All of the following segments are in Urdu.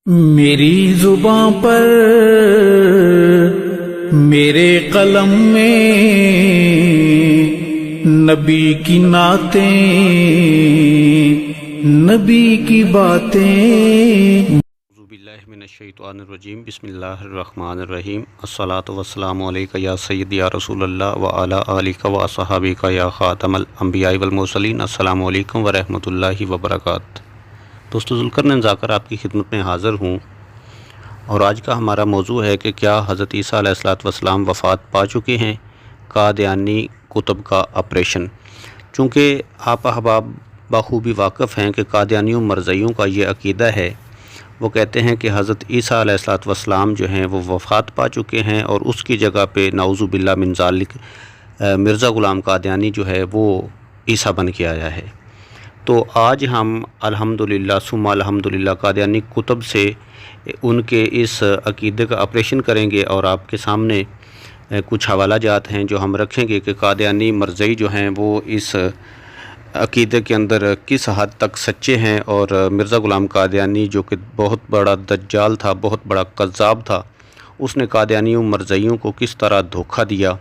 میری زباں پر میرے قلم میں نبی کی نعتیں، نبی کی باتیں۔ اعوذ باللہ من الشیطان الرجیم، بسم اللہ الرحمن الرحیم۔ الصلاۃ والسلام علیکہ یا سیدی یا رسول اللہ وعلی آلہ واصحابہ یا خاتم الانبیاء والمرسلین۔ السلام علیکم ورحمۃ اللہ وبرکاتہ۔ دوستو، ذوالقرنین ذاکر آپ کی خدمت میں حاضر ہوں، اور آج کا ہمارا موضوع ہے کہ کیا حضرت عیسیٰ علیہ السلام وفات پا چکے ہیں؟ قادیانی کتب کا آپریشن۔ چونکہ آپ احباب بخوبی واقف ہیں کہ قادیانیوں مرزیوں کا یہ عقیدہ ہے، وہ کہتے ہیں کہ حضرت عیسیٰ علیہ السلام جو ہیں وہ وفات پا چکے ہیں، اور اس کی جگہ پہ نعوذ باللہ من ذالک مرزا غلام قادیانی جو ہے وہ عیسیٰ بن کے آیا ہے۔ تو آج ہم الحمدللہ ثم الحمدللہ قادیانی کتب سے ان کے اس عقیدے کا آپریشن کریں گے، اور آپ کے سامنے کچھ حوالہ جات ہیں جو ہم رکھیں گے کہ قادیانی مرزئی جو ہیں وہ اس عقیدے کے اندر کس حد تک سچے ہیں، اور مرزا غلام قادیانی جو کہ بہت بڑا دجال تھا، بہت بڑا کذاب تھا، اس نے قادیانیوں مرزئیوں کو کس طرح دھوکہ دیا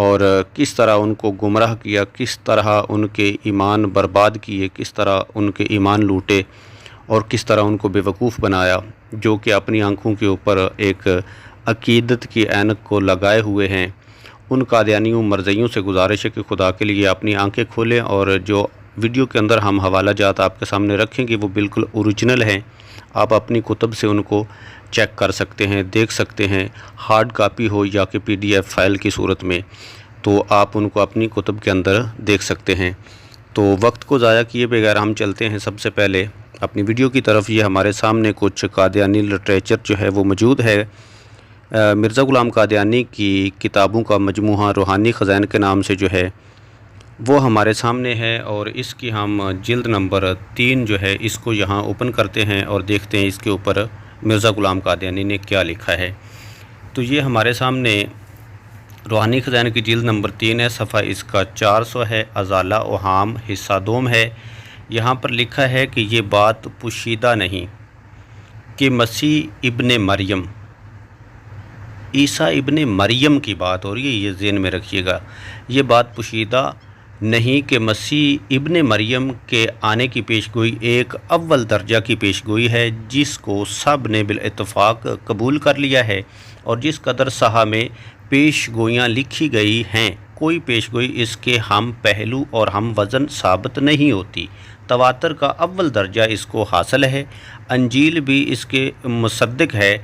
اور کس طرح ان کو گمراہ کیا، کس طرح ان کے ایمان برباد کیے، کس طرح ان کے ایمان لوٹے، اور کس طرح ان کو بیوقوف بنایا، جو کہ اپنی آنکھوں کے اوپر ایک عقیدت کی عینک کو لگائے ہوئے ہیں۔ ان قادیانیوں مرزئیوں سے گزارش ہے کہ خدا کے لیے اپنی آنکھیں کھولیں، اور جو ویڈیو کے اندر ہم حوالہ جات آپ کے سامنے رکھیں گے وہ بالکل اوریجنل ہیں۔ آپ اپنی کتب سے ان کو چیک کر سکتے ہیں، دیکھ سکتے ہیں، ہارڈ کاپی ہو یا کہ PDF فائل کی صورت میں، تو آپ ان کو اپنی کتب کے اندر دیکھ سکتے ہیں۔ تو وقت کو ضائع کیے بغیر ہم چلتے ہیں سب سے پہلے اپنی ویڈیو کی طرف۔ یہ ہمارے سامنے کچھ قادیانی لٹریچر جو ہے وہ موجود ہے۔ مرزا غلام قادیانی کی کتابوں کا مجموعہ روحانی خزائن کے نام سے جو ہے وہ ہمارے سامنے ہے، اور اس کی ہم جلد نمبر 3 جو ہے اس کو یہاں اوپن کرتے ہیں اور دیکھتے ہیں اس کے اوپر مرزا غلام قادیانی نے کیا لکھا ہے۔ تو یہ ہمارے سامنے روحانی خزائن کی جلد نمبر 3 ہے، صفحہ اس کا 400 ہے، ازالہ اوہام حصہ 2 ہے۔ یہاں پر لکھا ہے کہ یہ بات پوشیدہ نہیں کہ مسیح ابن مریم، عیسیٰ ابن مریم کی بات ہو رہی ہے، یہ ذہن میں رکھیے گا۔ یہ بات پوشیدہ نہیں کہ مسیح ابن مریم کے آنے کی پیشگوئی ایک اول درجہ کی پیشگوئی ہے، جس کو سب نے بالاتفاق قبول کر لیا ہے، اور جس قدر صحاح میں پیشگوئیاں لکھی گئی ہیں، کوئی پیشگوئی اس کے ہم پہلو اور ہم وزن ثابت نہیں ہوتی۔ تواتر کا اول درجہ اس کو حاصل ہے، انجیل بھی اس کے مصدق ہے۔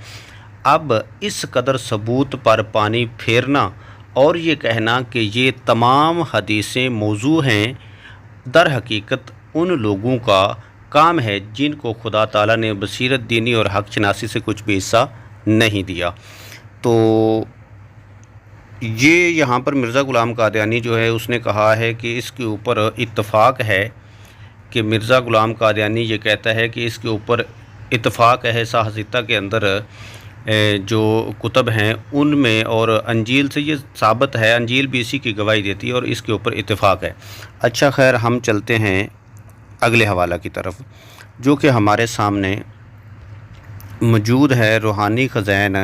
اب اس قدر ثبوت پر پانی پھیرنا اور یہ کہنا کہ یہ تمام حدیثیں موضوع ہیں، در حقیقت ان لوگوں کا کام ہے جن کو خدا تعالیٰ نے بصیرت دینی اور حق شناسی سے کچھ بھی حصہ نہیں دیا۔ تو یہ یہاں پر مرزا غلام قادیانی جو ہے اس نے کہا ہے کہ اس کے اوپر اتفاق ہے، کہ مرزا غلام قادیانی یہ کہتا ہے کہ اس کے اوپر اتفاق ہے صحاح کے اندر جو کتب ہیں ان میں، اور انجیل سے یہ ثابت ہے، انجیل بھی اسی کی گواہی دیتی ہے، اور اس کے اوپر اتفاق ہے۔ اچھا خیر، ہم چلتے ہیں اگلے حوالہ کی طرف جو کہ ہمارے سامنے موجود ہے۔ روحانی خزائن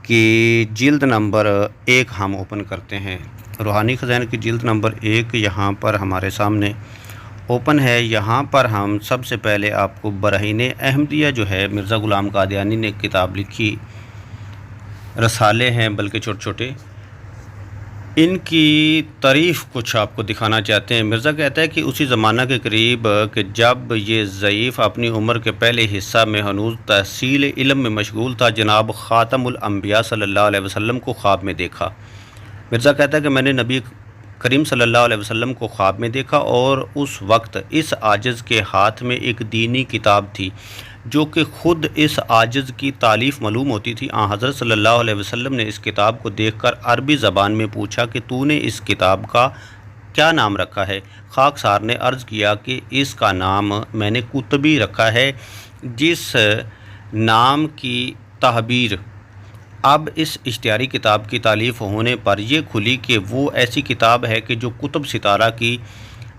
کی جلد نمبر 1 ہم اوپن کرتے ہیں۔ روحانی خزائن کی جلد نمبر 1 یہاں پر ہمارے سامنے اوپن ہے۔ یہاں پر ہم سب سے پہلے آپ کو براہین احمدیہ جو ہے، مرزا غلام قادیانی نے کتاب لکھی، رسالے ہیں بلکہ چھوٹے چھوٹے، ان کی تعریف کچھ آپ کو دکھانا چاہتے ہیں۔ مرزا کہتا ہے کہ اسی زمانہ کے قریب کہ جب یہ ضعیف اپنی عمر کے پہلے حصہ میں ہنوز تحصیل علم میں مشغول تھا، جناب خاتم الانبیاء صلی اللہ علیہ وسلم کو خواب میں دیکھا۔ مرزا کہتا ہے کہ میں نے نبی کریم صلی اللہ علیہ وسلم کو خواب میں دیکھا، اور اس وقت اس عاجز کے ہاتھ میں ایک دینی کتاب تھی جو کہ خود اس عاجز کی تالیف معلوم ہوتی تھی۔ حضرت صلی اللہ علیہ وسلم نے اس کتاب کو دیکھ کر عربی زبان میں پوچھا کہ تو نے اس کتاب کا کیا نام رکھا ہے؟ خاکسار نے عرض کیا کہ اس کا نام میں نے قطبی رکھا ہے، جس نام کی تعبیر اب اس اشتہاری کتاب کی تالیف ہونے پر یہ کھلی کہ وہ ایسی کتاب ہے کہ جو کتب ستارہ کی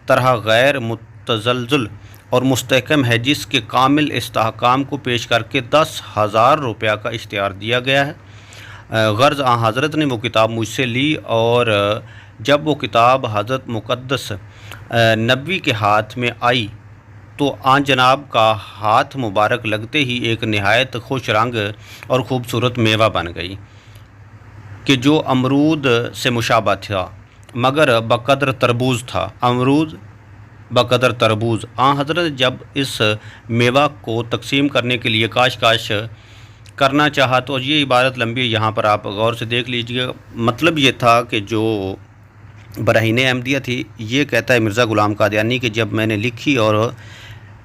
طرح غیر متزلزل اور مستحکم ہے، جس کے کامل استحکام کو پیش کر کے 10,000 روپیہ کا اشتہار دیا گیا ہے۔ غرض آن حضرت نے وہ کتاب مجھ سے لی، اور جب وہ کتاب حضرت مقدس نبوی کے ہاتھ میں آئی تو آن جناب کا ہاتھ مبارک لگتے ہی ایک نہایت خوش رنگ اور خوبصورت میوہ بن گئی کہ جو امرود سے مشابہ تھا مگر بقدر تربوز تھا۔ امرود بقدر تربوز۔ آن حضرت جب اس میوہ کو تقسیم کرنے کے لیے کاش کرنا چاہا تو یہ عبارت لمبی ہے، یہاں پر آپ غور سے دیکھ لیجئے۔ مطلب یہ تھا کہ جو براہین احمدیہ تھی، یہ کہتا ہے مرزا غلام قادیانی کہ جب میں نے لکھی اور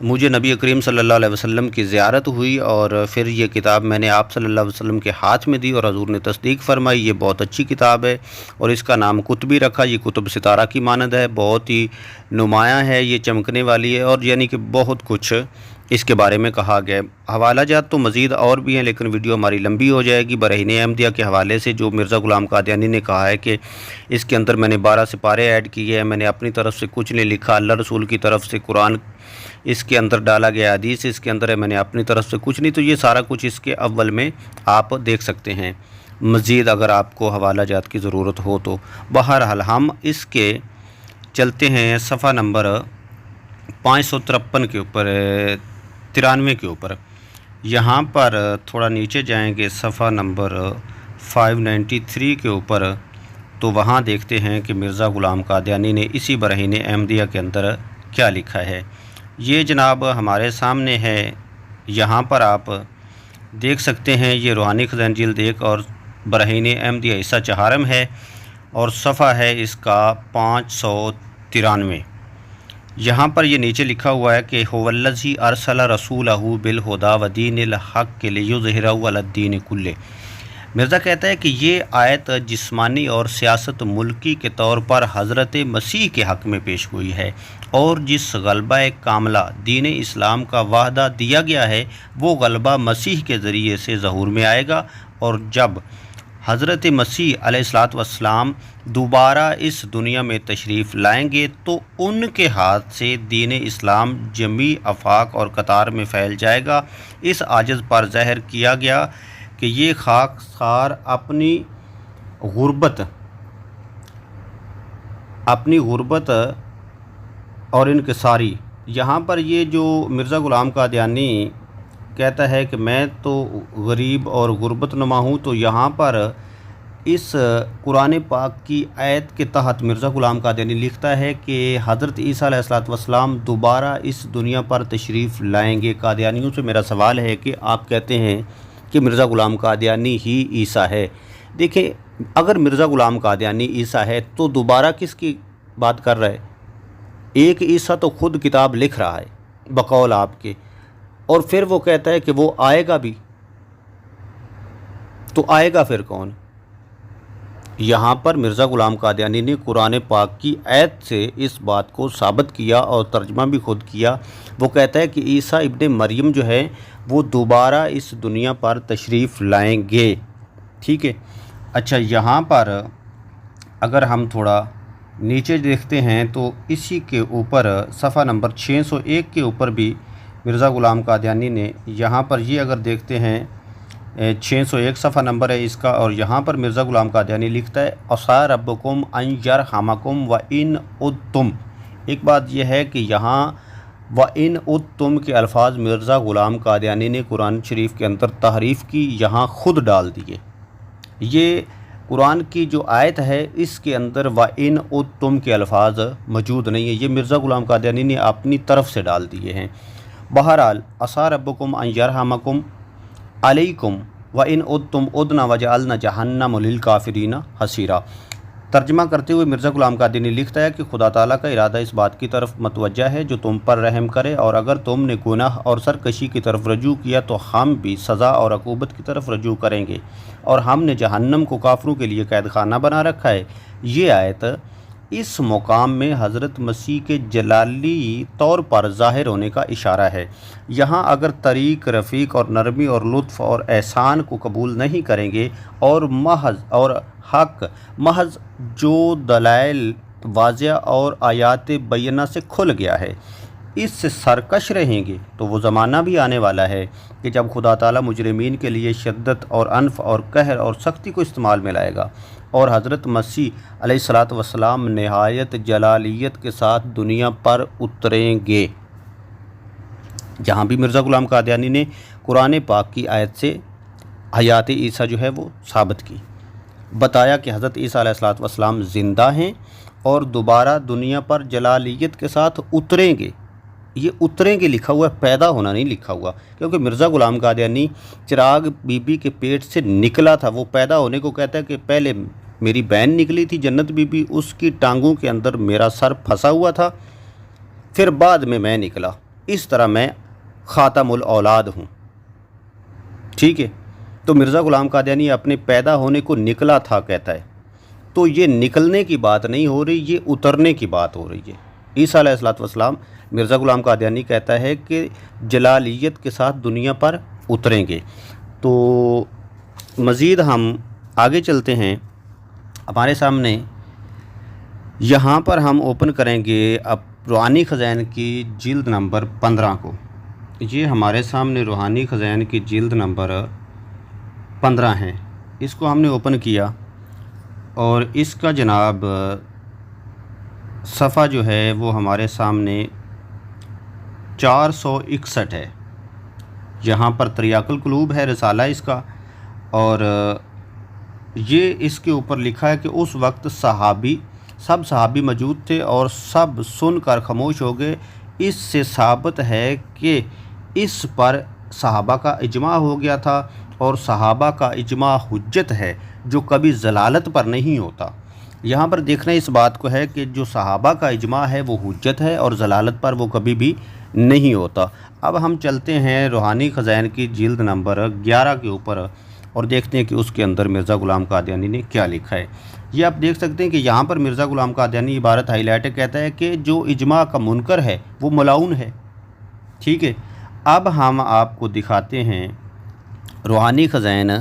مجھے نبی کریم صلی اللہ علیہ وسلم کی زیارت ہوئی اور پھر یہ کتاب میں نے آپ صلی اللہ علیہ وسلم کے ہاتھ میں دی اور حضور نے تصدیق فرمائی، یہ بہت اچھی کتاب ہے، اور اس کا نام کتبی رکھا۔ یہ کتب ستارہ کی مانند ہے، بہت ہی نمایاں ہے، یہ چمکنے والی ہے، اور یعنی کہ بہت کچھ اس کے بارے میں کہا گیا ہے۔ حوالہ جات تو مزید اور بھی ہیں، لیکن ویڈیو ہماری لمبی ہو جائے گی۔ براہین احمدیہ کے حوالے سے جو مرزا غلام قادیانی نے کہا ہے کہ اس کے اندر میں نے 12 سپارے ایڈ کیے ہیں، میں نے اپنی طرف سے کچھ نہیں لکھا، اللہ رسول کی طرف سے قرآن اس کے اندر ڈالا گیا، حدیث اس کے اندر ہے، میں نے اپنی طرف سے کچھ نہیں، تو یہ سارا کچھ اس کے اول میں آپ دیکھ سکتے ہیں، مزید اگر آپ کو حوالہ جات کی ضرورت ہو تو۔ بہرحال ہم اس کے چلتے ہیں صفحہ نمبر 553 کے اوپر، 93 کے اوپر۔ یہاں پر تھوڑا نیچے جائیں گے صفحہ نمبر 593 کے اوپر، تو وہاں دیکھتے ہیں کہ مرزا غلام قادیانی نے اسی براہین احمدیہ کے اندر کیا لکھا ہے۔ یہ جناب ہمارے سامنے ہے، یہاں پر آپ دیکھ سکتے ہیں، یہ روحانی خزائن جلد 1 اور براہین احمدیہ حصہ چہارم ہے، اور صفحہ ہے اس کا 593۔ یہاں پر یہ نیچے لکھا ہوا ہے کہ هو الذی ارسل رسولہ بالہدی ودین الحق لیظہرہ علی الدین کلہ۔ مرزا کہتا ہے کہ یہ آیت جسمانی اور سیاست ملکی کے طور پر حضرت مسیح کے حق میں پیش ہوئی ہے، اور جس غلبہ کاملہ دین اسلام کا وعدہ دیا گیا ہے وہ غلبہ مسیح کے ذریعے سے ظہور میں آئے گا، اور جب حضرت مسیح علیہ السلام دوبارہ اس دنیا میں تشریف لائیں گے تو ان کے ہاتھ سے دین اسلام جمیع آفاق اور قطار میں پھیل جائے گا۔ اس عاجز پر ظاہر کیا گیا کہ یہ خاکسار اپنی غربت اور انکساری۔ یہاں پر یہ جو مرزا غلام قادیانی کہتا ہے کہ میں تو غریب اور غربت نما ہوں، تو یہاں پر اس قرآن پاک کی آیت کے تحت مرزا غلام قادیانی لکھتا ہے کہ حضرت عیسیٰ علیہ السلام دوبارہ اس دنیا پر تشریف لائیں گے۔ قادیانیوں سے میرا سوال ہے کہ آپ کہتے ہیں کہ مرزا غلام قادیانی ہی عیسیٰ ہے۔ دیکھیں، اگر مرزا غلام قادیانی عیسیٰ ہے تو دوبارہ کس کی بات کر رہا ہے؟ ایک عیسیٰ تو خود کتاب لکھ رہا ہے بقول آپ کے، اور پھر وہ کہتا ہے کہ وہ آئے گا بھی، تو آئے گا پھر کون؟ یہاں پر مرزا غلام قادیانی نے قرآن پاک کی آیت سے اس بات کو ثابت کیا اور ترجمہ بھی خود کیا۔ وہ کہتا ہے کہ عیسیٰ ابن مریم جو ہے وہ دوبارہ اس دنیا پر تشریف لائیں گے، ٹھیک ہے۔ اچھا، یہاں پر اگر ہم تھوڑا نیچے دیکھتے ہیں تو اسی کے اوپر صفحہ نمبر 601 کے اوپر بھی مرزا غلام قادیانی نے، یہاں پر یہ اگر دیکھتے ہیں 601 صفحہ نمبر ہے اس کا، اور یہاں پر مرزا غلام قادیانی لکھتا ہے عسیٰ ربکم ان یرحمکم وان عدتم۔ ایک بات یہ ہے کہ یہاں وان عدتم کے الفاظ مرزا غلام قادیانی نے قرآن شریف کے اندر تحریف کی، یہاں خود ڈال دیے۔ یہ قرآن کی جو آیت ہے اس کے اندر وان عدتم کے الفاظ موجود نہیں ہیں، یہ مرزا غلام قادیانی نے اپنی طرف سے ڈال دیے ہیں۔ بہرحال عسیٰ ربکم ان یرحمکم علیکم وان عدتم عدنا وجعلنا جہنم للکافرین حصیرا۔ ترجمہ کرتے ہوئے مرزا غلام قادیانی لکھتا ہے کہ خدا تعالیٰ کا ارادہ اس بات کی طرف متوجہ ہے جو تم پر رحم کرے، اور اگر تم نے گناہ اور سرکشی کی طرف رجوع کیا تو ہم بھی سزا اور عقوبت کی طرف رجوع کریں گے، اور ہم نے جہنم کو کافروں کے لیے قید خانہ بنا رکھا ہے۔ یہ آیت اس مقام میں حضرت مسیح کے جلالی طور پر ظاہر ہونے کا اشارہ ہے۔ یہاں اگر طریق رفیق اور نرمی اور لطف اور احسان کو قبول نہیں کریں گے اور حق محض جو دلائل واضح اور آیات بینہ سے کھل گیا ہے، اس سے سرکش رہیں گے تو وہ زمانہ بھی آنے والا ہے کہ جب خدا تعالیٰ مجرمین کے لیے شدت اور عنف اور قہر اور سختی کو استعمال میں لائے گا، اور حضرت مسیح علیہ الصلاۃ والسلام نہایت جلالیت کے ساتھ دنیا پر اتریں گے۔ جہاں بھی مرزا غلام قادیانی نے قرآن پاک کی آیت سے حیات عیسیٰ جو ہے وہ ثابت کی، بتایا کہ حضرت عیسیٰ علیہ الصلاۃ والسلام زندہ ہیں اور دوبارہ دنیا پر جلالیت کے ساتھ اتریں گے۔ یہ اتریں گے لکھا ہوا ہے، پیدا ہونا نہیں لکھا ہوا، کیونکہ مرزا غلام قادیانی چراغ بی بی کے پیٹ سے نکلا تھا۔ وہ پیدا ہونے کو کہتا ہے کہ پہلے میری بہن نکلی تھی جنت بی بی، اس کی ٹانگوں کے اندر میرا سر پھنسا ہوا تھا، پھر بعد میں نکلا، اس طرح میں خاتم الاولاد ہوں۔ ٹھیک ہے، تو مرزا غلام قادیانی اپنے پیدا ہونے کو نکلا تھا کہتا ہے، تو یہ نکلنے کی بات نہیں ہو رہی، یہ اترنے کی بات ہو رہی ہے۔ عیسیٰ علیہ الصلوۃ والسلام، مرزا غلام قادیانی کہتا ہے کہ جلالیت کے ساتھ دنیا پر اتریں گے۔ تو مزید ہم آگے چلتے ہیں، ہمارے سامنے یہاں پر ہم اوپن کریں گے اب روحانی خزائن کی جلد نمبر 15 کو۔ یہ ہمارے سامنے روحانی خزائن کی جلد نمبر 15 ہیں، اس کو ہم نے اوپن کیا اور اس کا جناب صفحہ جو ہے وہ ہمارے سامنے 461 ہے۔ یہاں پر تریاق القلوب ہے رسالہ اس کا، اور یہ اس کے اوپر لکھا ہے کہ اس وقت سب صحابی موجود تھے اور سب سن کر خاموش ہو گئے۔ اس سے ثابت ہے کہ اس پر صحابہ کا اجماع ہو گیا تھا، اور صحابہ کا اجماع حجت ہے جو کبھی ضلالت پر نہیں ہوتا۔ یہاں پر دیکھنا اس بات کو ہے کہ جو صحابہ کا اجماع ہے وہ حجت ہے اور ضلالت پر وہ کبھی بھی نہیں ہوتا۔ اب ہم چلتے ہیں روحانی خزائن کی جلد نمبر 11 کے اوپر اور دیکھتے ہیں کہ اس کے اندر مرزا غلام قادیانی نے کیا لکھا ہے۔ یہ آپ دیکھ سکتے ہیں کہ یہاں پر مرزا غلام قادیانی عبارت ہائی لائٹ کہتا ہے کہ جو اجماع کا منکر ہے وہ ملعون ہے۔ ٹھیک ہے، اب ہم آپ کو دکھاتے ہیں روحانی خزائن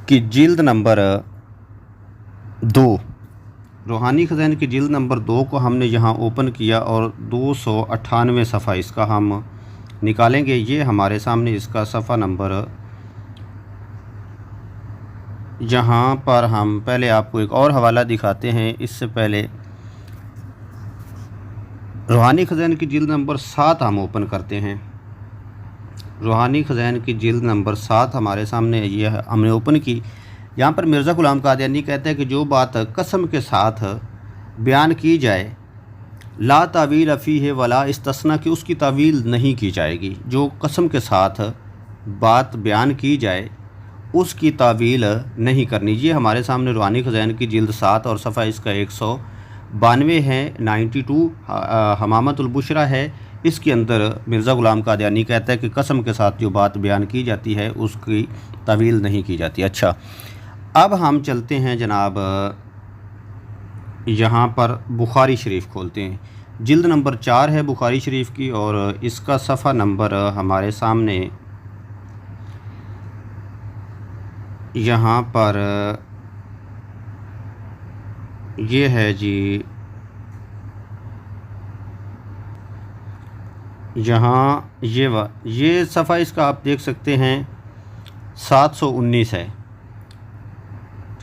کی جلد نمبر 2۔ روحانی خزائن کی جلد نمبر 2 کو ہم نے یہاں اوپن کیا اور 298 صفحہ اس کا ہم نکالیں گے۔ یہ ہمارے سامنے اس کا صفحہ نمبر، جہاں پر ہم پہلے آپ کو ایک اور حوالہ دکھاتے ہیں۔ اس سے پہلے روحانی خزائن کی جلد نمبر 7 ہم اوپن کرتے ہیں۔ روحانی خزائن کی جلد نمبر 7 ہمارے سامنے یہ ہم نے اوپن کی۔ یہاں پر مرزا غلام قادیانی کہتا ہے کہ جو بات قسم کے ساتھ بیان کی جائے، لا تعویل فیہ ولا استثناء، کہ اس کی تعویل نہیں کی جائے گی۔ جو قسم کے ساتھ بات بیان کی جائے اس کی تعویل نہیں کرنی۔ یہ ہمارے سامنے روحانی خزائن کی جلد 7 اور صفحہ اس کا 192 ہے، 92 حمامت البشرا ہے۔ اس کے اندر مرزا غلام قادیانی کہتا ہے کہ قسم کے ساتھ جو بات بیان کی جاتی ہے اس کی تعویل نہیں کی جاتی۔ اچھا، اب ہم چلتے ہیں جناب، یہاں پر بخاری شریف کھولتے ہیں۔ جلد نمبر 4 ہے بخاری شریف کی، اور اس کا صفحہ نمبر ہمارے سامنے یہاں پر یہ ہے جی، یہاں یہ صفحہ اس کا آپ دیکھ سکتے ہیں 719 ہے۔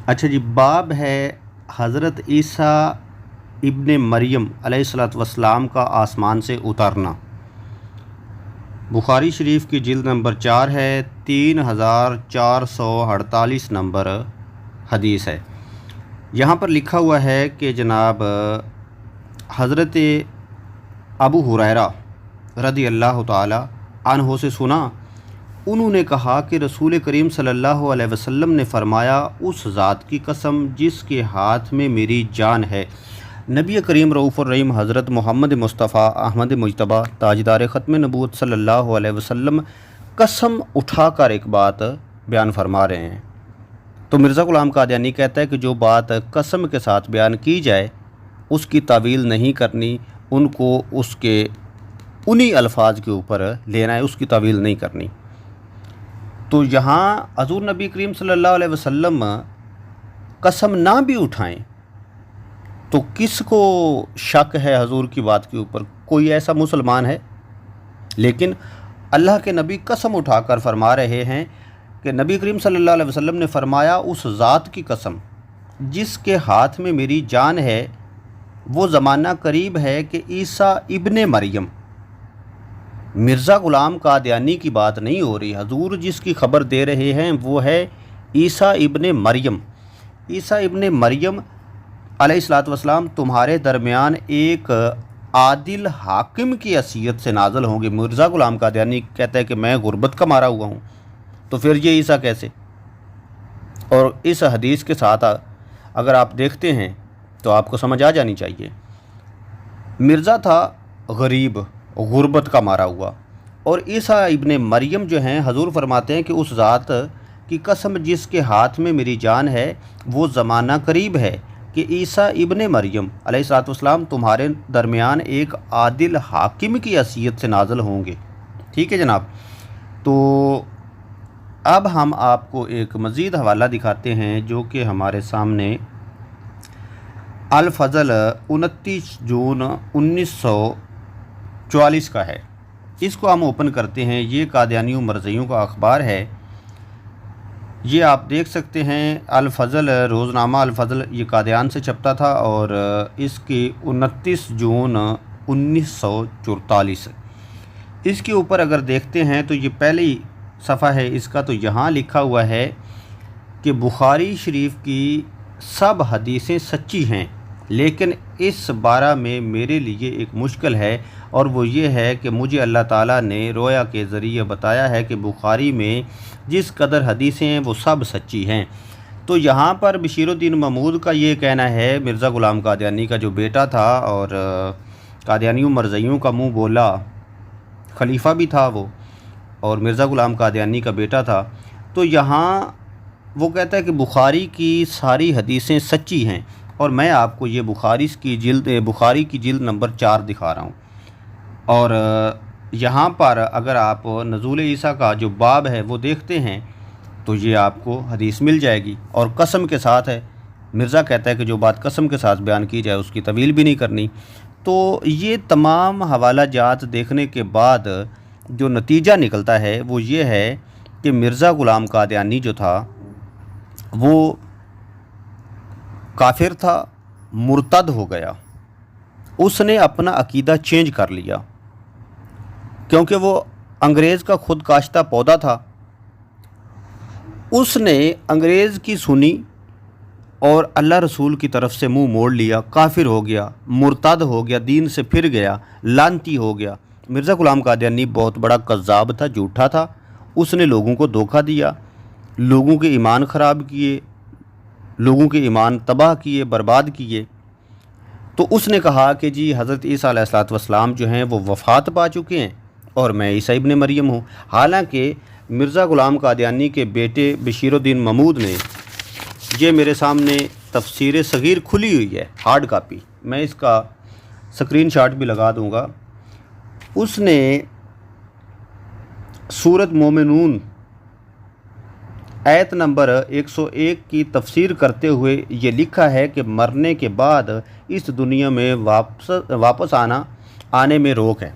اچھا جی، باب ہے حضرت عیسیٰ ابن مریم علیہ الصلوۃ والسلام کا آسمان سے اترنا۔ بخاری شریف کی جلد نمبر 4 ہے، 3448 نمبر حدیث ہے۔ یہاں پر لکھا ہوا ہے کہ جناب حضرت ابو ہریرہ رضی اللہ تعالی عنہ سے سنا، انہوں نے کہا کہ رسول کریم صلی اللہ علیہ وسلم نے فرمایا، اس ذات کی قسم جس کے ہاتھ میں میری جان ہے، نبی کریم رؤوف الرحیم حضرت محمد مصطفیٰ احمد مجتبیٰ تاجدار ختم نبوت صلی اللہ علیہ وسلم قسم اٹھا کر ایک بات بیان فرما رہے ہیں۔ تو مرزا غلام قادیانی کہتا ہے کہ جو بات قسم کے ساتھ بیان کی جائے اس کی تعویل نہیں کرنی، ان کو اس کے انہی الفاظ کے اوپر لینا ہے، اس کی تعویل نہیں کرنی۔ تو یہاں حضور نبی کریم صلی اللہ علیہ وسلم قسم نہ بھی اٹھائیں تو کس کو شک ہے حضور کی بات کے اوپر؟ کوئی ایسا مسلمان ہے؟ لیکن اللہ کے نبی قسم اٹھا کر فرما رہے ہیں کہ نبی کریم صلی اللہ علیہ وسلم نے فرمایا اس ذات کی قسم جس کے ہاتھ میں میری جان ہے، وہ زمانہ قریب ہے کہ عیسیٰ ابن مریم، مرزا غلام قادیانی کی بات نہیں ہو رہی، حضور جس کی خبر دے رہے ہیں وہ ہے عیسیٰ ابن مریم۔ عیسیٰ ابن مریم علیہ الصلوۃ والسلام تمہارے درمیان ایک عادل حاکم کی حیثیت سے نازل ہوں گے۔ مرزا غلام قادیانی کہتا ہے کہ میں غربت کا مارا ہوا ہوں، تو پھر یہ عیسیٰ کیسے؟ اور اس حدیث کے ساتھ اگر آپ دیکھتے ہیں تو آپ کو سمجھ آ جانی چاہیے، مرزا تھا غریب، غربت کا مارا ہوا، اور عیسیٰ ابن مریم جو ہیں حضور فرماتے ہیں کہ اس ذات کی قسم جس کے ہاتھ میں میری جان ہے، وہ زمانہ قریب ہے کہ عیسیٰ ابن مریم علیہ الصلوۃ والسلام تمہارے درمیان ایک عادل حاکم کی حیثیت سے نازل ہوں گے۔ ٹھیک ہے جناب، تو اب ہم آپ کو ایک مزید حوالہ دکھاتے ہیں جو کہ ہمارے سامنے الفضل 29 جون 1944 کا ہے۔ اس کو ہم اوپن کرتے ہیں، یہ قادیانیوں مرزیوں کا اخبار ہے، یہ آپ دیکھ سکتے ہیں۔ الفضل روزنامہ الفضل یہ قادیان سے چھپتا تھا اور اس کی 29 جون 1944۔ اس کے اوپر اگر دیکھتے ہیں تو یہ پہلی صفحہ ہے اس کا، تو یہاں لکھا ہوا ہے کہ بخاری شریف کی سب حدیثیں سچی ہیں، لیکن اس بارہ میں میرے لیے ایک مشکل ہے، اور وہ یہ ہے کہ مجھے اللہ تعالیٰ نے رویا کے ذریعے بتایا ہے کہ بخاری میں جس قدر حدیثیں ہیں وہ سب سچی ہیں۔ تو یہاں پر بشیر الدین محمود کا یہ کہنا ہے، مرزا غلام قادیانی کا جو بیٹا تھا اور قادیانیوں مرزیوں کا منہ بولا خلیفہ بھی تھا وہ، اور مرزا غلام قادیانی کا بیٹا تھا، تو یہاں وہ کہتا ہے کہ بخاری کی ساری حدیثیں سچی ہیں، اور میں آپ کو یہ بخاری کی جلد نمبر 4 دکھا رہا ہوں، اور یہاں پر اگر آپ نزول عیسیٰ کا جو باب ہے وہ دیکھتے ہیں تو یہ آپ کو حدیث مل جائے گی، اور قسم کے ساتھ ہے۔ مرزا کہتا ہے کہ جو بات قسم کے ساتھ بیان کی جائے اس کی طویل بھی نہیں کرنی۔ تو یہ تمام حوالہ جات دیکھنے کے بعد جو نتیجہ نکلتا ہے وہ یہ ہے کہ مرزا غلام قادیانی جو تھا وہ کافر تھا، مرتد ہو گیا، اس نے اپنا عقیدہ چینج کر لیا، کیونکہ وہ انگریز کا خود کاشتہ پودا تھا۔ اس نے انگریز کی سنی اور اللہ رسول کی طرف سے منہ موڑ لیا، کافر ہو گیا، مرتد ہو گیا، دین سے پھر گیا، لعنتی ہو گیا۔ مرزا غلام قادیانی بہت بڑا کذاب تھا، جھوٹا تھا، اس نے لوگوں کو دھوکہ دیا، لوگوں کے ایمان خراب کیے، لوگوں کے ایمان تباہ کیے، برباد کیے۔ تو اس نے کہا کہ جی حضرت عیسیٰ علیہ الصلوۃ والسلام جو ہیں وہ وفات پا چکے ہیں اور میں عیسیٰ ابن مریم ہوں۔ حالانکہ مرزا غلام قادیانی کے بیٹے بشیر الدین محمود نے، یہ میرے سامنے تفسیر صغیر کھلی ہوئی ہے، ہارڈ کاپی، میں اس کا سکرین شاٹ بھی لگا دوں گا۔ اس نے سورۃ مومنون آیت نمبر 101 کی تفسیر کرتے ہوئے یہ لکھا ہے کہ مرنے کے بعد اس دنیا میں واپس آنے میں روک ہے،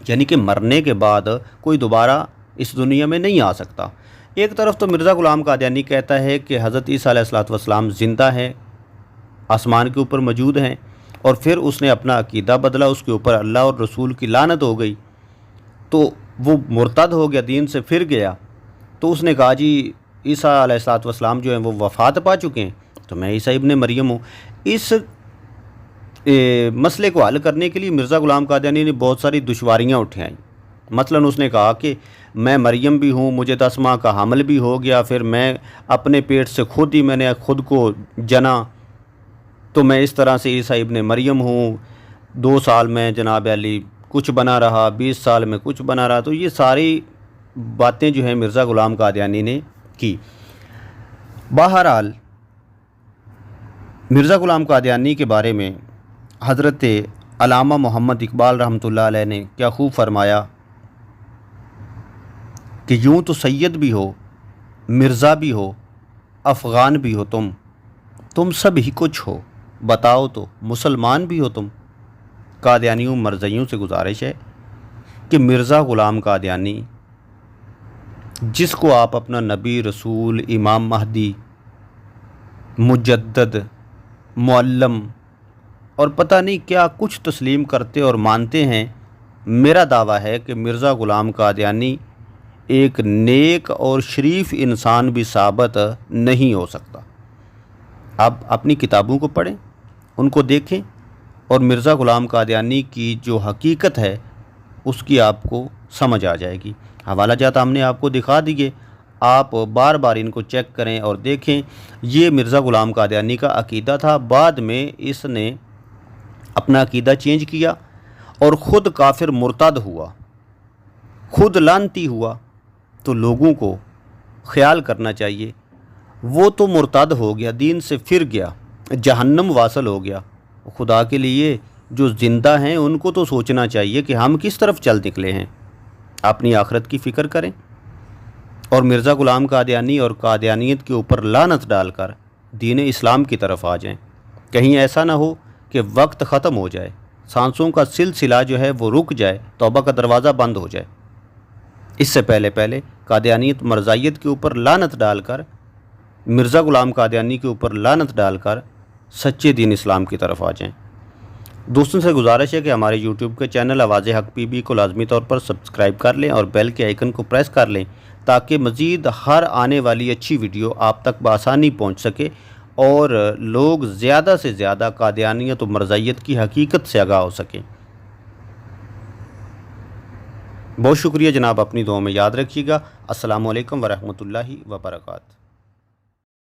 یعنی کہ مرنے کے بعد کوئی دوبارہ اس دنیا میں نہیں آ سکتا۔ ایک طرف تو مرزا غلام قادیانی کہتا ہے کہ حضرت عیسیٰ علیہ الصلوۃ والسلام زندہ ہیں، آسمان کے اوپر موجود ہیں، اور پھر اس نے اپنا عقیدہ بدلا، اس کے اوپر اللہ اور رسول کی لعنت ہو گئی، تو وہ مرتد ہو گیا، دین سے پھر گیا۔ تو اس نے کہا جی عیسیٰ علیہ الصلوۃ والسلام جو ہیں وہ وفات پا چکے ہیں، تو میں عیسیٰ ابن مریم ہوں۔ اس مسئلے کو حل کرنے کے لیے مرزا غلام قادیانی نے بہت ساری دشواریاں اٹھائیں۔ مثلاً اس نے کہا کہ میں مریم بھی ہوں، مجھے 10 ماہ کا حمل بھی ہو گیا، پھر میں اپنے پیٹ سے میں نے خود کو جنا، تو میں اس طرح سے عیسیٰ ابن مریم ہوں۔ 2 سال میں جناب علی کچھ بنا رہا، 20 سال میں کچھ بنا رہا۔ تو یہ ساری باتیں جو ہیں مرزا غلام قادیانی نے کی۔ بہرحال مرزا غلام قادیانی کے بارے میں حضرت علامہ محمد اقبال رحمۃ اللہ علیہ نے کیا خوب فرمایا کہ یوں تو سید بھی ہو، مرزا بھی ہو، افغان بھی ہو، تم سب ہی کچھ ہو، بتاؤ تو مسلمان بھی ہو تم؟ قادیانیوں مرزیوں سے گزارش ہے کہ مرزا غلام قادیانی، جس کو آپ اپنا نبی، رسول، امام مہدی، مجدد، معلم اور پتہ نہیں کیا کچھ تسلیم کرتے اور مانتے ہیں، میرا دعویٰ ہے کہ مرزا غلام قادیانی ایک نیک اور شریف انسان بھی ثابت نہیں ہو سکتا۔ آپ اپنی کتابوں کو پڑھیں، ان کو دیکھیں، اور مرزا غلام قادیانی کی جو حقیقت ہے اس کی آپ کو سمجھ آ جائے گی۔ حوالہ جات ہم نے آپ کو دکھا دیے، آپ بار بار ان کو چیک کریں اور دیکھیں۔ یہ مرزا غلام قادیانی کا عقیدہ تھا، بعد میں اس نے اپنا عقیدہ چینج کیا اور خود کافر مرتد ہوا، خود لعنتی ہوا۔ تو لوگوں کو خیال کرنا چاہیے، وہ تو مرتد ہو گیا، دین سے پھر گیا، جہنم واصل ہو گیا۔ خدا کے لیے جو زندہ ہیں ان کو تو سوچنا چاہیے کہ ہم کس طرف چل نکلے ہیں، اپنی آخرت کی فکر کریں، اور مرزا غلام قادیانی اور قادیانیت کے اوپر لعنت ڈال کر دین اسلام کی طرف آ جائیں۔ کہیں ایسا نہ ہو کہ وقت ختم ہو جائے، سانسوں کا سلسلہ جو ہے وہ رک جائے، توبہ کا دروازہ بند ہو جائے۔ اس سے پہلے قادیانیت مرزائیت کے اوپر لعنت ڈال کر، مرزا غلام قادیانی کے اوپر لعنت ڈال کر سچے دین اسلام کی طرف آ جائیں۔ دوستوں سے گزارش ہے کہ ہمارے یوٹیوب کے چینل آواز حق پی بی کو لازمی طور پر سبسکرائب کر لیں اور بیل کے آئیکن کو پریس کر لیں تاکہ مزید ہر آنے والی اچھی ویڈیو آپ تک بآسانی پہنچ سکے اور لوگ زیادہ سے زیادہ قادیانیت و مرزائیت کی حقیقت سے آگاہ ہو سکیں۔ بہت شکریہ جناب، اپنی دعاؤں میں یاد رکھیے گا۔ السلام علیکم ورحمۃ اللہ وبرکاتہ۔